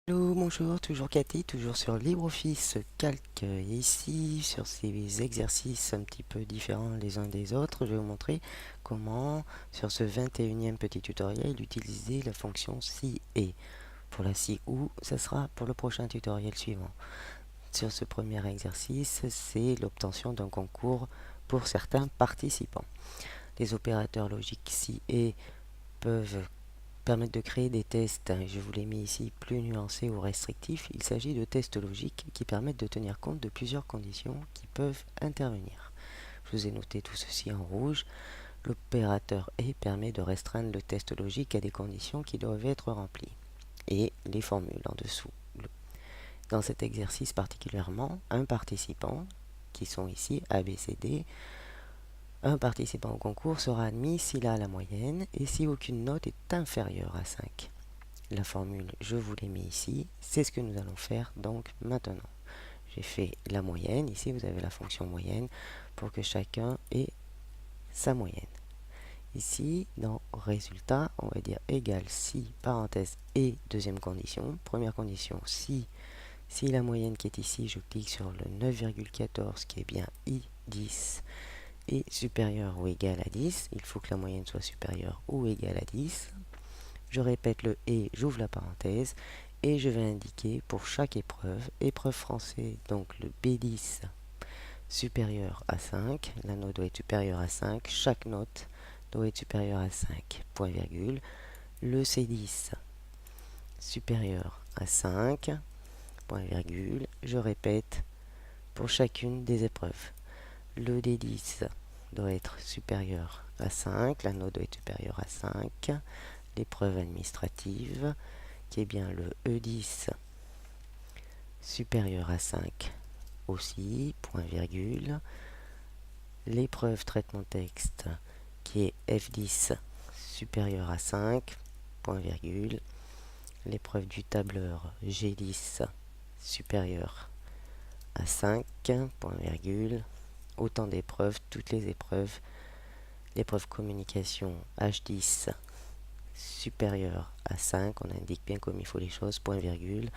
Hello, bonjour, toujours Cathy, toujours sur LibreOffice Calc. Et ici, sur ces exercices un petit peu différents les uns des autres, je vais vous montrer comment, sur ce 21e petit tutoriel, utiliser la fonction si et. Pour la si ou, ça sera pour le prochain tutoriel suivant. Sur ce premier exercice, c'est l'obtention d'un concours pour certains participants. Les opérateurs logiques si et peuvent permettre de créer des tests. Je vous l'ai mis ici plus nuancés ou restrictifs. Il s'agit de tests logiques qui permettent de tenir compte de plusieurs conditions qui peuvent intervenir. Je vous ai noté tout ceci en rouge. L'opérateur et permet de restreindre le test logique à des conditions qui doivent être remplies. Et les formules en dessous. Dans cet exercice particulièrement, un participant, qui sont ici A, B, C, D, un participant au concours sera admis s'il a la moyenne et si aucune note est inférieure à 5. La formule, je vous l'ai mis ici, c'est ce que nous allons faire donc maintenant. J'ai fait la moyenne, ici vous avez la fonction moyenne pour que chacun ait sa moyenne. Ici, dans résultat, on va dire égal si, parenthèse, et deuxième condition. Première condition, si la moyenne qui est ici, je clique sur le 9,14 qui est bien I10 est supérieur ou égal à 10. Il faut que la moyenne soit supérieure ou égale à 10. Je répète le et, j'ouvre la parenthèse, et je vais indiquer pour chaque épreuve français, donc le B10 supérieur à 5, la note doit être supérieure à 5, chaque note doit être supérieure à 5, point virgule, le C10 supérieur à 5, point virgule, je répète pour chacune des épreuves. Le D10 doit être supérieur à 5, la note doit être supérieure à 5, l'épreuve administrative, qui est bien le E10 supérieur à 5 aussi, point virgule, l'épreuve traitement texte, qui est F10 supérieur à 5, point virgule, l'épreuve du tableur G10 supérieur à 5, point virgule, autant d'épreuves, toutes les épreuves, l'épreuve communication H10 supérieur à 5, on indique bien comme il faut les choses, point virgule.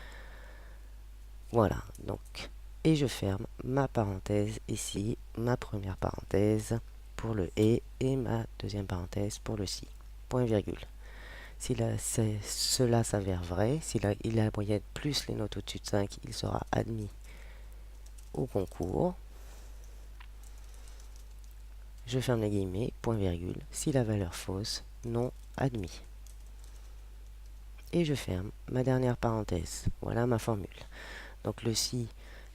Voilà, donc, et je ferme ma parenthèse ici, ma première parenthèse pour le et ma deuxième parenthèse pour le si, point virgule. Si cela s'avère vrai, si il a la moyenne plus les notes au-dessus de 5, il sera admis au concours. Je ferme les guillemets, point virgule. Si la valeur fausse, non admis. Et je ferme ma dernière parenthèse. Voilà ma formule. Donc le si,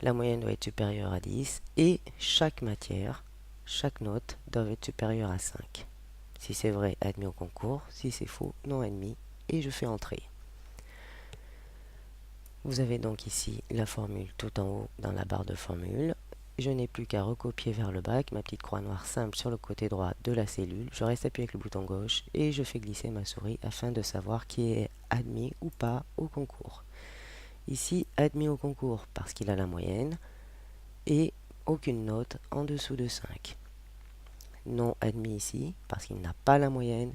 la moyenne doit être supérieure à 10 et chaque matière, chaque note doit être supérieure à 5. Si c'est vrai, admis au concours. Si c'est faux, non admis. Et je fais entrer. Vous avez donc ici la formule tout en haut dans la barre de formule. Je n'ai plus qu'à recopier vers le bas avec ma petite croix noire simple sur le côté droit de la cellule. Je reste appuyé avec le bouton gauche et je fais glisser ma souris afin de savoir qui est admis ou pas au concours. Ici, admis au concours parce qu'il a la moyenne et aucune note en dessous de 5. Non admis ici parce qu'il n'a pas la moyenne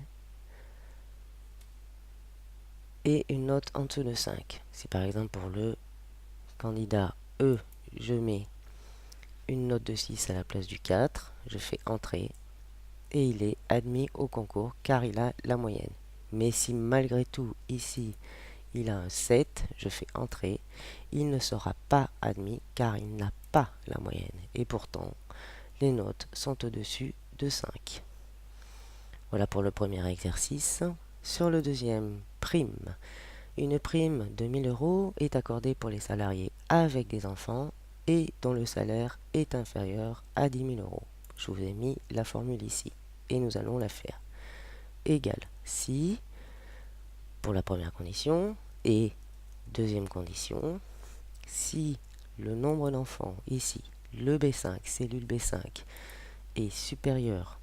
et une note en dessous de 5. Si par exemple pour le candidat E, je mets une note de 6 à la place du 4, je fais entrer et il est admis au concours car il a la moyenne. Mais si malgré tout ici il a un 7, je fais entrer, il ne sera pas admis car il n'a pas la moyenne. Et pourtant, les notes sont au-dessus de 5. Voilà pour le premier exercice. Sur le deuxième, prime. Une prime de 1000 € est accordée pour les salariés avec des enfants et dont le salaire est inférieur à 10 000 €. Je vous ai mis la formule ici et nous allons la faire. Égal si, pour la première condition, et deuxième condition, si le nombre d'enfants ici, le B5, cellule B5, est supérieur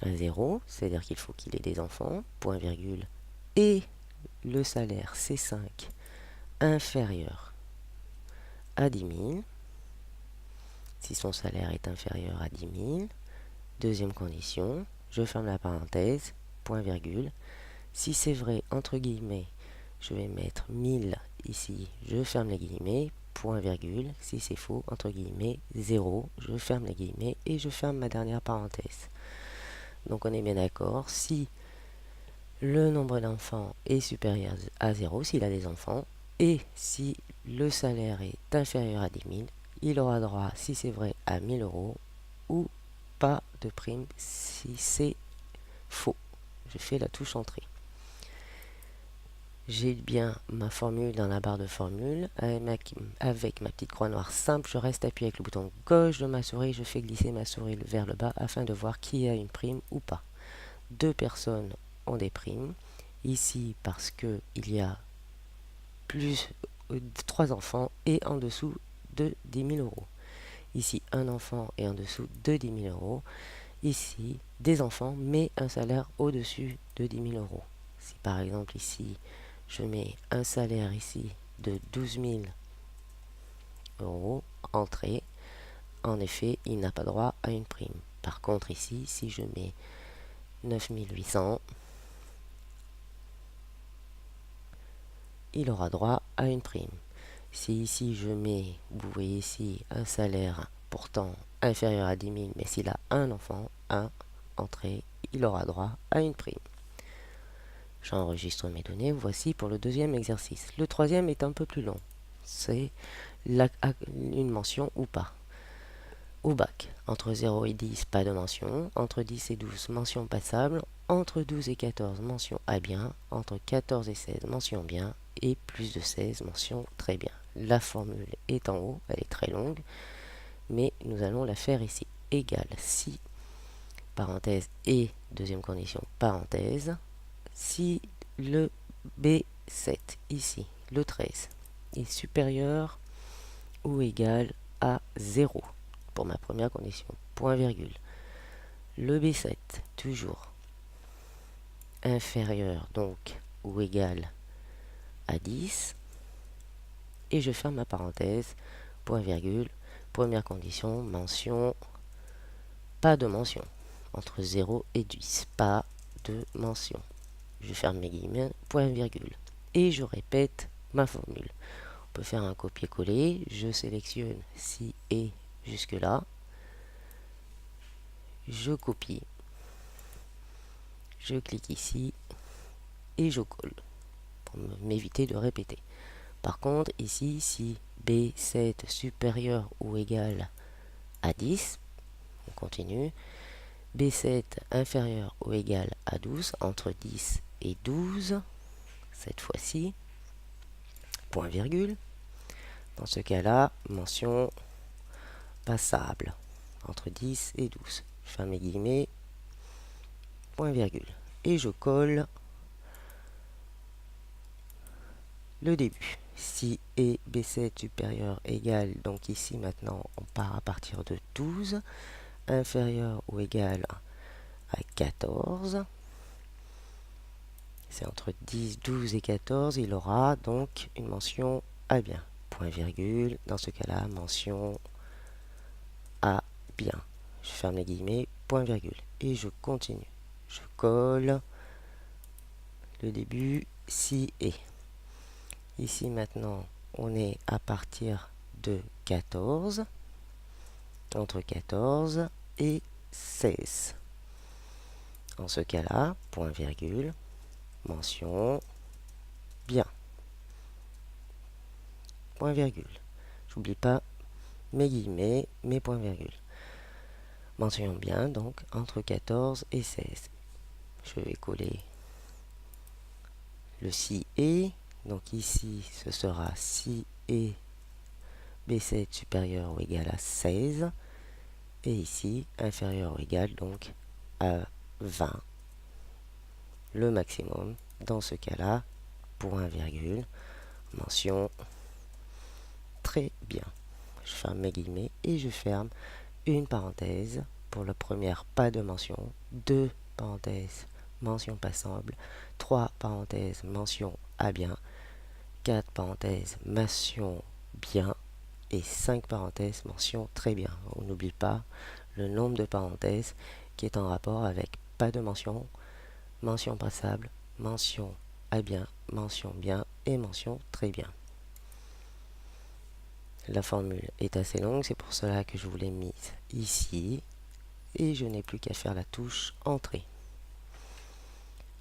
à 0, c'est-à-dire qu'il faut qu'il ait des enfants, point virgule, et le salaire C5 inférieur à 10 000, si son salaire est inférieur à 10 000, deuxième condition, je ferme la parenthèse, point virgule, si c'est vrai, entre guillemets, je vais mettre 1000 ici, je ferme les guillemets, point virgule, si c'est faux, entre guillemets, 0, je ferme les guillemets et je ferme ma dernière parenthèse. Donc on est bien d'accord, si le nombre d'enfants est supérieur à 0, s'il a des enfants, et si le salaire est inférieur à 10 000, il aura droit, si c'est vrai, à 1000 euros, ou pas de prime si c'est faux. Je fais la touche entrée. J'ai bien ma formule dans la barre de formule. Avec ma petite croix noire simple, je reste appuyé avec le bouton gauche de ma souris. Je fais glisser ma souris vers le bas afin de voir qui a une prime ou pas. 2 personnes ont des primes. Ici, parce qu'il y a plus 3 enfants et en dessous de 10 000 euros. Ici, un enfant et en dessous de 10 000 euros. Ici, des enfants, mais un salaire au-dessus de 10 000 euros. Si par exemple ici, je mets un salaire ici de 12 000 euros, entrée, en effet, il n'a pas droit à une prime. Par contre ici, si je mets 9 800, il aura droit à une prime. Si ici je mets, vous voyez ici, un salaire pourtant inférieur à 10 000, mais s'il a un enfant, un entrée, il aura droit à une prime. J'enregistre mes données, voici pour le deuxième exercice. Le troisième est un peu plus long. C'est une mention ou pas. Au bac, entre 0 et 10, pas de mention. Entre 10 et 12, mention passable. Entre 12 et 14, mention à bien. Entre 14 et 16, mention bien. Et plus de 16, mention très bien. La formule est en haut, elle est très longue, mais nous allons la faire ici. Égale si, parenthèse et, deuxième condition, parenthèse, si le B7, ici, le 13, est supérieur ou égal à 0, pour ma première condition, point virgule. Le B7, toujours inférieur, donc, ou égal à 10, et je ferme ma parenthèse, point virgule, première condition, mention, pas de mention, entre 0 et 10, pas de mention. Je ferme mes guillemets, point virgule. Et je répète ma formule. On peut faire un copier-coller. Je sélectionne si et jusque là. Je copie. Je clique ici et je colle pour m'éviter de répéter. Par contre, ici, si B7 supérieur ou égal à 10, on continue. B7 inférieur ou égal à 12, entre 10 et 12, cette fois-ci, point virgule. Dans ce cas-là, mention passable, entre 10 et 12. Je ferme mes guillemets, point virgule. Et je colle le début. Si et B7 supérieur égal, donc ici maintenant on part à partir de 12, inférieur ou égal à 14, c'est entre 10, 12 et 14, il aura donc une mention à bien, point virgule, dans ce cas-là, mention à bien. Je ferme les guillemets, point virgule, et je continue. Je colle le début, si et. Ici maintenant, on est à partir de 14, entre 14 et 16. En ce cas-là, point virgule, mention, bien. Point virgule. J'oublie pas mes guillemets, mes points virgule. Mention bien, donc, entre 14 et 16. Je vais coller le si et. Donc ici, ce sera si et B7 supérieur ou égal à 16. Et ici, inférieur ou égal donc à 20. Le maximum, dans ce cas-là, point virgule, mention très bien. Je ferme mes guillemets et je ferme une parenthèse pour la première, pas de mention, 2 parenthèses, mention passable, 3 parenthèses, mention à bien, 4 parenthèses, mention bien, et 5 parenthèses, mention très bien. On n'oublie pas le nombre de parenthèses qui est en rapport avec pas de mention, mention passable, mention à bien, mention bien et mention très bien. La formule est assez longue, c'est pour cela que je vous l'ai mise ici et je n'ai plus qu'à faire la touche entrée.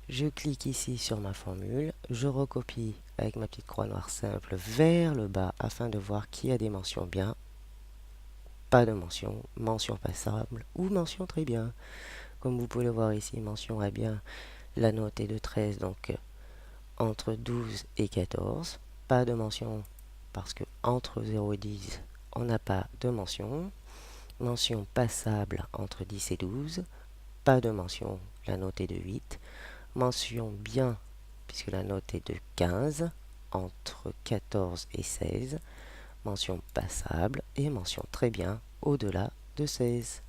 Je clique ici sur ma formule, je recopie avec ma petite croix noire simple vers le bas afin de voir qui a des mentions bien, pas de mention, mention passable ou mention très bien. Comme vous pouvez le voir ici, mention à bien, la note est de 13, donc entre 12 et 14. Pas de mention parce que entre 0 et 10, on n'a pas de mention. Mention passable entre 10 et 12. Pas de mention, la note est de 8. Mention bien, puisque la note est de 15, entre 14 et 16. Mention passable et mention très bien au-delà de 16.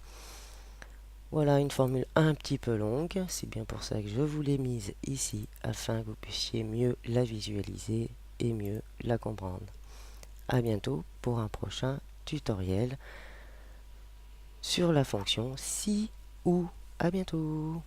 Voilà une formule un petit peu longue, c'est bien pour ça que je vous l'ai mise ici, afin que vous puissiez mieux la visualiser et mieux la comprendre. A bientôt pour un prochain tutoriel sur la fonction si ou. À bientôt.